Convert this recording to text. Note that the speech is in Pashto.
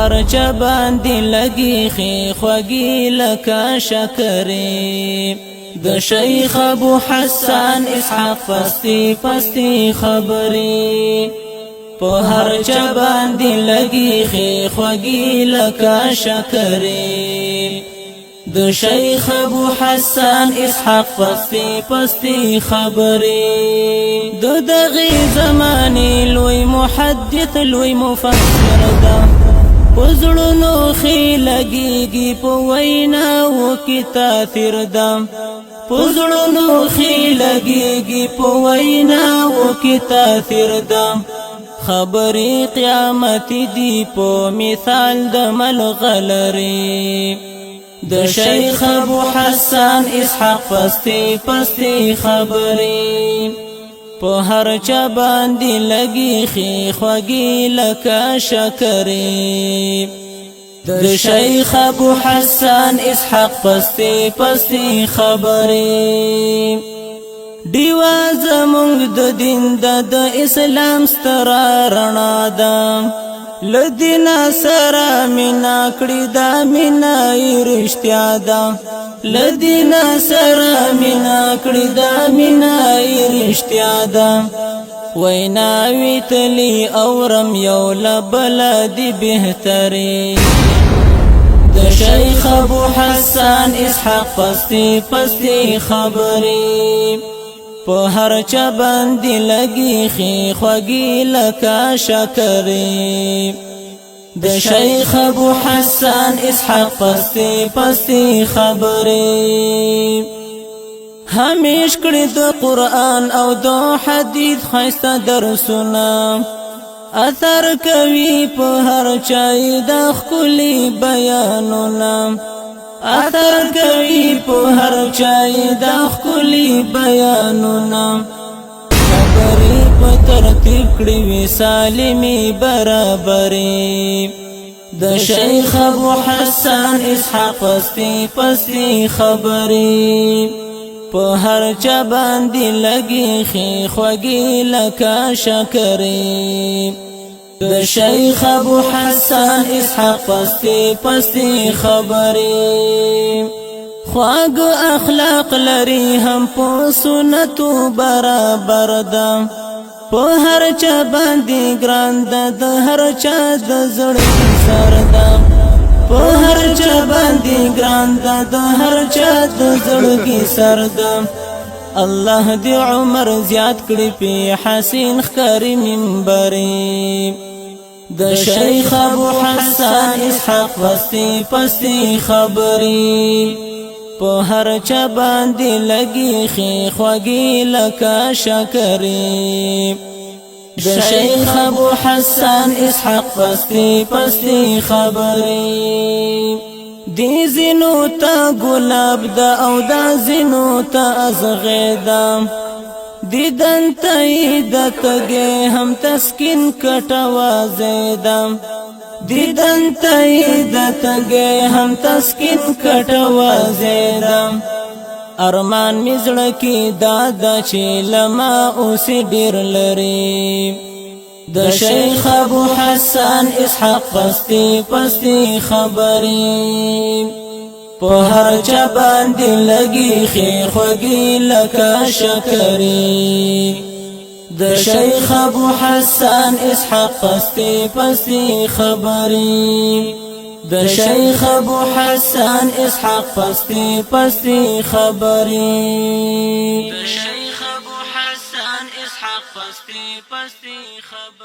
هر چا باندې لګي خې خوږي لکه شکرې د شیخ ابو حسن اسحاق پستی پستی خبرې په هر چا باندې لګي خې خوږي لکه شکرې د شیخ ابو حسن اسحاق پستی پستی خبرې د دغه زمانه لوی محدث لوی مفسر ده پزړونو خې لګيږي په ویناو کې تاثیر ده پزړونو خې لګيږي په ویناو کې تاثیر ده خبرې قیامت دی په مثال د ملغلرې د شیخ ابو حسن اسحاق پستی پستی خبرې په هر چا باندې لګي خې خوږي لکه شکرې د شیخ ابو حسن اسحاق پستی پستی خبرې دیوا زمونږ د دین د اسلام ستره رڼا ده لدینا سره مینا کړی دا مینا رښتیا ده لدینا سره مینا کړی دا مینا رښتیا ده ویناوی تلی اورم یو لبل دی بهتري د شیخ ابو حسن اسحاق پستی پستی خبرې په هر چا باندې لګي خې خوږي لکه شکرې د شیخ ابو حسن اسحاق پستی پستی خبرې همیش کړي د قرآن او د حدیث خاصه درسونه اثر کوي په هر چای د خولي بیانونه اثر کوي په هر چای د خولي بیانونه خبرې په ترتیب کړي وي سالمي برابرې د شیخ ابو حسن اسحاق پستی پستی خبرې په هر چا باندې لګي خې خوږي لکه شکرې د شیخ ابو حسن اسحاق پستی پستی خبرې خواږ اخلاق لري هم په سنتو برابر ده په هر چا باندې ګران ده د هر چا د زړه سر ده په هر چا باندې ګران ده د هر چا د زړه سر ده الله دې عمر زیات کړي په حسین ښکاري منبرې د شیخ ابو حسن اسحاق پستی پستی خبرې په هر چا باندې لګي خې خوږي لکه شکرې د شیخ ابو حسن اسحاق پستی پستی خبرې دی زینو تا گلاب دا او دا زینو تا ازغیدا دیدن تایی دا تگی هم تسکین کٹوازیدا دیدن تایی دا تگی هم تسکین کٹوازیدا ارمان مزړکی دادا چې لما اوس ډیر لري د شیخ ابو حسن اسحاق پستی پستی خبرې په هر چا باندې لګي خې خوږي لکه شکرې د شیخ ابو حسن اسحاق پستی پستی خبرې د شیخ ابو حسن اسحاق پستی پستی خبرې د شیخ ابو حسن اسحاق پستی پستی خبرې